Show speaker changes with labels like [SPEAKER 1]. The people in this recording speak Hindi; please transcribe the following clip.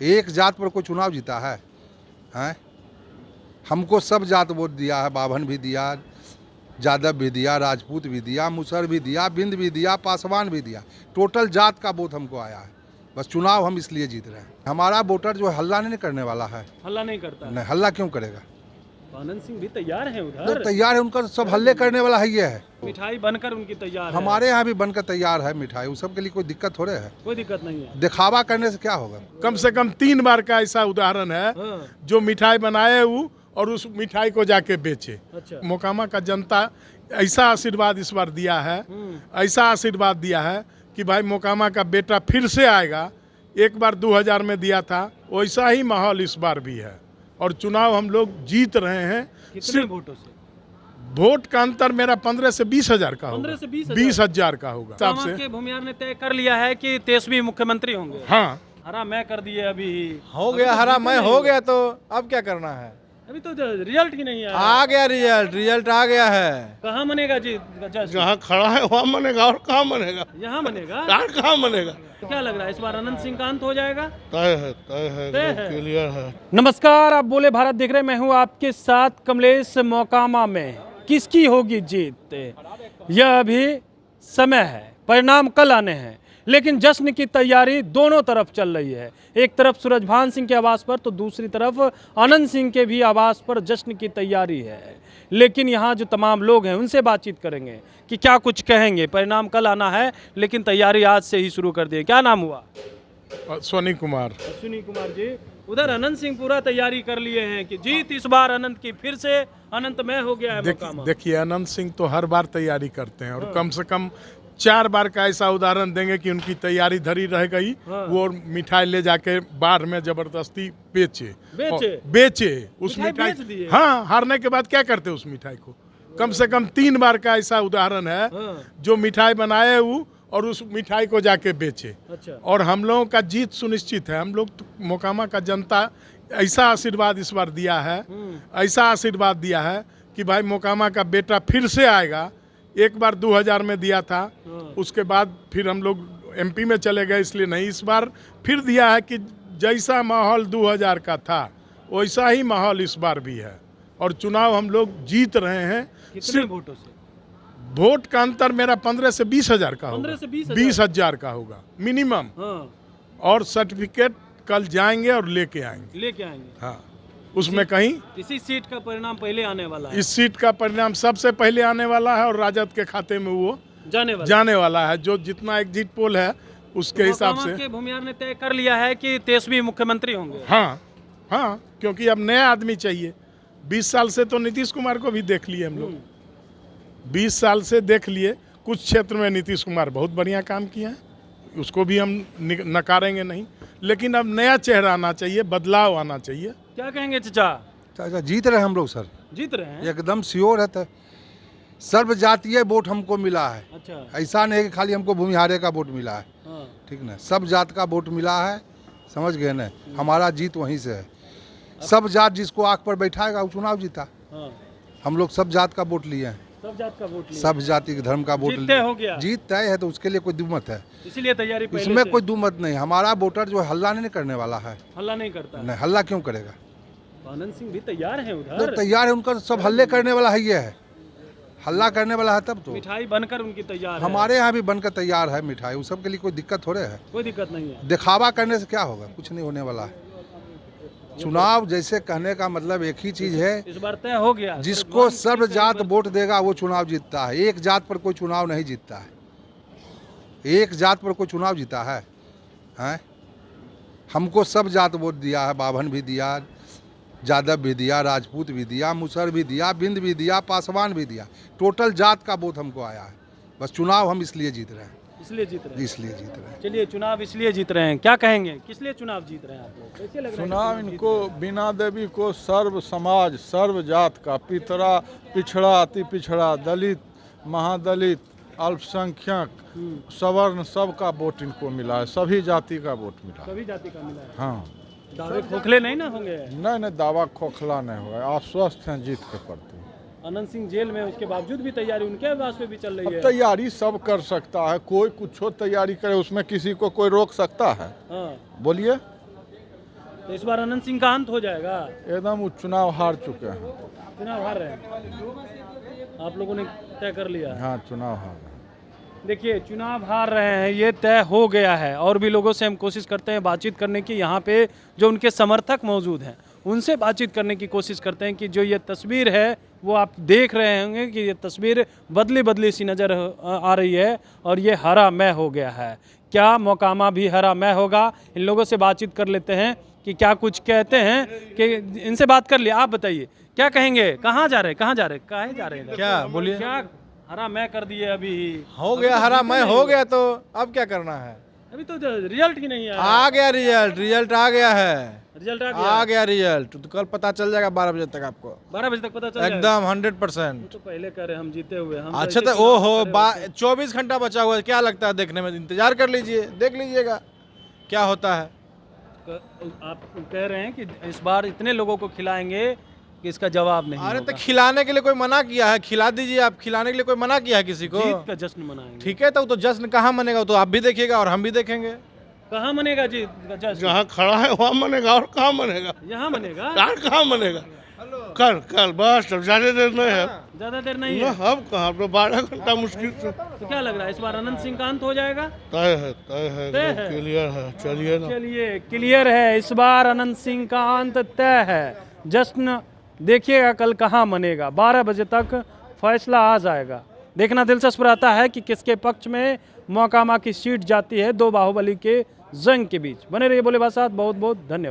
[SPEAKER 1] एक जात पर कोई चुनाव जीता है? हैं? हमको सब जात वोट दिया है, बाभन भी दिया, यादव भी दिया, राजपूत भी दिया, मुसर भी दिया, बिंद भी दिया, पासवान भी दिया। टोटल जात का वोट हमको आया है। बस चुनाव हम इसलिए जीत रहे हैं। हमारा वोटर जो हल्ला नहीं करने वाला है।
[SPEAKER 2] हल्ला नहीं करता है।
[SPEAKER 1] नहीं, हल्ला क्यों करेगा?
[SPEAKER 2] आनंद सिंह भी तैयार है
[SPEAKER 1] तो
[SPEAKER 2] उधर,
[SPEAKER 1] तैयार है, उनका सब हल्ले करने वाला है ये है।
[SPEAKER 2] मिठाई बनकर उनकी तैयार है।
[SPEAKER 1] हमारे यहाँ भी बनकर तैयार है मिठाई, उस सब के लिए कोई दिक्कत थोड़े है।
[SPEAKER 2] कोई दिक्कत नहीं है।
[SPEAKER 1] दिखावा करने से क्या होगा?
[SPEAKER 3] कम से कम 3 बार का ऐसा उदाहरण है
[SPEAKER 2] हाँ।
[SPEAKER 3] जो मिठाई बनाए वो और उस मिठाई को जाके बेचे।
[SPEAKER 2] अच्छा।
[SPEAKER 3] मोकामा का जनता ऐसा आशीर्वाद इस बार दिया है, ऐसा आशीर्वाद दिया है कि भाई मोकामा का बेटा फिर से आएगा। एक बार 2000 में दिया था, वैसा ही माहौल इस बार भी है और चुनाव हम लोग जीत रहे हैं।
[SPEAKER 2] कितने वोटों से?
[SPEAKER 3] वोट का अंतर मेरा 15 से 20 हजार का होगा।
[SPEAKER 2] 15 से 20 हजार?
[SPEAKER 3] 20 हजार का होगा हिसाब
[SPEAKER 2] मोकामा
[SPEAKER 3] से।
[SPEAKER 2] के भूमियार ने तय कर लिया है कि 23वीं मुख्यमंत्री होंगे।
[SPEAKER 3] हाँ,
[SPEAKER 2] हरा मैं कर दिए अभी
[SPEAKER 4] हो गया, हरा मैं हो गया, तो अब क्या करना है?
[SPEAKER 2] अभी तो रिजल्ट ही नहीं आया।
[SPEAKER 4] आ गया रिजल्ट आ गया है।
[SPEAKER 2] कहाँ मनेगा जी?
[SPEAKER 3] जहाँ खड़ा है वहाँ मनेगा और कहाँ मनेगा?
[SPEAKER 2] यहाँ मनेगा।
[SPEAKER 3] कहाँ मनेगा?
[SPEAKER 2] क्या लग रहा है इस बार अनंत सिंह का अंत हो जाएगा?
[SPEAKER 3] तय है, क्लियर है।
[SPEAKER 2] नमस्कार, आप बोले भारत देख रहे हैं। मैं हूं आपके साथ कमलेश। मोकामा में किसकी होगी जीत, यह अभी समय है, परिणाम कल आने हैं, लेकिन जश्न की तैयारी दोनों तरफ चल रही है। एक तरफ सूरजभान सिंह के आवास पर तो दूसरी तरफ आनंद सिंह के भी आवास पर जश्न की तैयारी है। लेकिन यहाँ जो तमाम लोग हैं उनसे बातचीत करेंगे कि क्या कुछ कहेंगे। परिणाम कल आना है, लेकिन तैयारी आज से ही शुरू कर दी। क्या नाम हुआ?
[SPEAKER 3] सोनी कुमार।
[SPEAKER 2] अश्विनी कुमार जी। उधर अनंत सिंह पूरा तैयारी कर लिए हैं कि जीत इस बार अनंत की फिर से अनंतमय हो गया है मोकामा।
[SPEAKER 3] देखिए, अनंत सिंह तो हर बार तैयारी करते हैं और कम से कम 4 बार का ऐसा उदाहरण देंगे कि उनकी तैयारी धरी रह गई। वो मिठाई ले जाके बाढ़ में जबरदस्ती बेचे उस मिठाई। हाँ, हारने के बाद क्या करते उस मिठाई को? कम से कम 3 बार का ऐसा उदाहरण है जो मिठाई बनाए वो और उस मिठाई को जाके बेचे।
[SPEAKER 2] अच्छा।
[SPEAKER 3] और हम लोगों का जीत सुनिश्चित है। हम लोग तो मोकामा का जनता ऐसा आशीर्वाद इस बार दिया है, ऐसा आशीर्वाद दिया है कि भाई मोकामा का बेटा फिर से आएगा। एक बार 2000 में दिया था, उसके बाद फिर हम लोग MP में चले गए, इसलिए नहीं। इस बार फिर दिया है कि जैसा माहौल 2000 का था वैसा ही माहौल इस बार भी है और चुनाव हम लोग जीत रहे हैं।
[SPEAKER 2] कितने वोटों से?
[SPEAKER 3] वोट का अंतर मेरा 15 से 20 हजार का होगा।
[SPEAKER 2] 15 से 20
[SPEAKER 3] 20 हजार का होगा मिनिमम। और सर्टिफिकेट कल जाएंगे और लेके आएंगे। हाँ, उसमें कहीं
[SPEAKER 2] इसी सीट का परिणाम पहले आने वाला है।
[SPEAKER 3] इस सीट का परिणाम सबसे पहले आने वाला है और राजद के खाते में वो जाने वाला है। जो जितना एग्जिट पोल है उसके हिसाब से
[SPEAKER 2] के भूमियार ने तय कर लिया है कि 23वीं मुख्यमंत्री होंगे।
[SPEAKER 3] हाँ, क्योंकि अब नया आदमी चाहिए। 20 साल से तो नीतीश कुमार को भी देख लिए हम लोग, 20 साल से देख लिए। कुछ क्षेत्र में नीतीश कुमार बहुत बढ़िया काम किया है, उसको भी हम नकारेंगे नहीं, लेकिन अब नया चेहरा आना चाहिए, बदलाव आना चाहिए।
[SPEAKER 2] क्या कहेंगे चाचा?
[SPEAKER 1] चाचा जीत रहे हम लोग सर,
[SPEAKER 2] जीत रहे हैं
[SPEAKER 1] एकदम श्योर है। तो सर्व जातीय वोट हमको मिला है।
[SPEAKER 2] अच्छा।
[SPEAKER 1] ऐसा नहीं है कि खाली हमको भूमिहारे का वोट मिला है। ठीक ना, सब जात का वोट मिला है, समझ गए ना। हमारा जीत वहीं से है। सब जात जिसको आँख पर बैठाएगा वो चुनाव जीता। हम लोग सब जात का वोट लिए हैं,
[SPEAKER 2] सब जात का वोट लिया,
[SPEAKER 1] सब जाति के धर्म का वोट
[SPEAKER 2] हो गया।
[SPEAKER 1] जीत तय है, तो उसके लिए कोई दुमत है,
[SPEAKER 2] इसीलिए तैयारी पहले
[SPEAKER 1] इसमें
[SPEAKER 2] से।
[SPEAKER 1] कोई दुमत नहीं। हमारा वोटर जो हल्ला नहीं करने वाला है।
[SPEAKER 2] हल्ला नहीं करता।
[SPEAKER 1] नहीं, हल्ला क्यों करेगा?
[SPEAKER 2] आनंद सिंह भी तैयार है
[SPEAKER 1] तो
[SPEAKER 2] उधर,
[SPEAKER 1] तैयार है, उनका सब हल्ले करने वाला है ये है। हल्ला करने वाला है तब तो।
[SPEAKER 2] मिठाई बनकर उनकी तैयार है।
[SPEAKER 1] हमारे यहाँ भी बनकर तैयार है मिठाई, उस सब के लिए कोई दिक्कत थोड़े है।
[SPEAKER 2] कोई दिक्कत नहीं है।
[SPEAKER 1] दिखावा करने से क्या होगा? कुछ नहीं होने वाला है। चुनाव जैसे कहने का मतलब एक ही चीज है,
[SPEAKER 2] इस बार तय हो गया।
[SPEAKER 1] जिसको सर्व जात वोट देगा वो चुनाव जीतता है। एक जात पर कोई चुनाव नहीं जीतता है। एक जात पर कोई चुनाव जीता है? हैं? हमको सब जात वोट दिया है, बाभन भी दिया, यादव भी दिया, राजपूत भी दिया, मुसर भी दिया, बिंद भी दिया, पासवान भी दिया। टोटल जात का वोट हमको आया है। बस चुनाव हम इसलिए जीत रहे हैं।
[SPEAKER 2] इसलिए जीत रहे हैं।
[SPEAKER 1] इसलिए जीत रहे हैं।
[SPEAKER 2] चलिए, चुनाव इसलिए जीत रहे हैं, क्या कहेंगे? किस लिए चुनाव जीत रहे हैं आप लोग? कैसे लग रहा है
[SPEAKER 4] चुनाव इनको बीना देवी को सर्व समाज, सर्व जात का, पितरा, पिछड़ा, अति पिछड़ा, दलित, महादलित, अल्पसंख्यक, सवर्ण, सबका वोट इनको मिला है। सभी जाति का वोट मिला है।
[SPEAKER 2] सभी जाति का मिला है।
[SPEAKER 4] हाँ,
[SPEAKER 2] दावे खोखले नहीं ना होंगे?
[SPEAKER 4] नहीं, दावा खोखला नहीं होगा। आश्वस्त हैं जीत के प्रति।
[SPEAKER 2] अनंत सिंह जेल में, उसके बावजूद भी तैयारी उनके आवास पे भी चल रही है।
[SPEAKER 4] तैयारी सब कर सकता है, कोई कुछ तैयारी करे, उसमें किसी को कोई रोक सकता है?
[SPEAKER 2] हाँ।
[SPEAKER 4] बोलिए,
[SPEAKER 2] तो इस बार अनंत सिंह का अंत हो जाएगा।
[SPEAKER 4] एकदम वो चुनाव हार चुके हैं।
[SPEAKER 2] चुनाव हार रहे हैं, आप लोगों ने तय कर लिया है।
[SPEAKER 4] हाँ, चुनाव हार रहे हैं।
[SPEAKER 2] देखिए, चुनाव हार रहे हैं, ये तय हो गया है। और भी लोगों से हम कोशिश करते हैं बातचीत करने की, यहाँ पे जो उनके समर्थक मौजूद हैं उनसे बातचीत करने की कोशिश करते हैं कि जो ये तस्वीर है वो आप देख रहे होंगे कि ये तस्वीर बदली बदली सी नज़र आ रही है और ये हरा मय हो गया है। क्या मोकामा भी हरा मय होगा? इन लोगों से बातचीत कर लेते हैं कि क्या कुछ कहते हैं। कि इनसे बात कर लिया, आप बताइए क्या कहेंगे? कहाँ जा रहे हैं, कहाँ जा रहे हैं, कहाँ जा रहे हैं?
[SPEAKER 5] क्या बोलिए?
[SPEAKER 2] क्या हरा मय कर दिए अभी?
[SPEAKER 5] हो गया हरा मैं हो गया, तो अब क्या करना है?
[SPEAKER 2] अभी तो रिजल्ट ही नहीं आया।
[SPEAKER 5] आ गया रिजल्ट आ गया है।
[SPEAKER 2] रिजल्ट
[SPEAKER 5] आ गया रिजल्ट, तो कल पता चल जाएगा 12 बजे तक आपको।
[SPEAKER 2] 12 बजे तक पता चल जाएगा।
[SPEAKER 5] एकदम 100%।
[SPEAKER 2] तो पहले कह रहे हम जीते हुए हम
[SPEAKER 5] अच्छा, तो ओ हो 24 घंटा बचा हुआ है, क्या लगता है देखने में? इंतजार कर लीजिए, देख लीजिएगा क्या होता है।
[SPEAKER 2] आप कह रहे हैं कि इस बार इतने लोगों को खिलाएंगे कि इसका जवाब नहीं
[SPEAKER 5] अरे
[SPEAKER 2] होगा।
[SPEAKER 5] तो खिलाने के लिए कोई मना किया है? खिला दीजिए आप, खिलाने के लिए कोई मना किया है किसी को?
[SPEAKER 2] जीत का जश्न मनाएंगे।
[SPEAKER 5] ठीक है, तो जश्न कहाँ मनेगा? वो तो आप भी देखिएगा और हम भी देखेंगे।
[SPEAKER 2] कहाँ मनेगा जीत का जश्न?
[SPEAKER 3] जहाँ खड़ा है वहाँ मनेगा, और कहाँ मनेगा?
[SPEAKER 2] यहाँ मनेगा।
[SPEAKER 3] यार कहाँ मनेगा? कल बस, अब ज्यादा देर नहीं है।
[SPEAKER 2] ज्यादा देर नहीं
[SPEAKER 3] ना,
[SPEAKER 2] है।
[SPEAKER 3] अब कहाँ, तो 12 घंटा मुश्किल से।
[SPEAKER 2] तो क्या लग रहा है इस बार अनंत सिंह का अंत हो जाएगा?
[SPEAKER 3] तय है,
[SPEAKER 2] तय है।
[SPEAKER 3] क्लियर है। चलिए ना।
[SPEAKER 2] चलिए, क्लियर है, इस बार अनंत सिंह का अंत तय है। जश्न देखिएगा कल कहाँ मनेगा। 12 बजे तक फैसला आ जाएगा। देखना दिलचस्प रहता है कि किसके पक्ष में मोकामा की सीट जाती है दो बाहुबली के जंग के बीच। बने रहिए बोले बात साथ। बहुत बहुत धन्यवाद।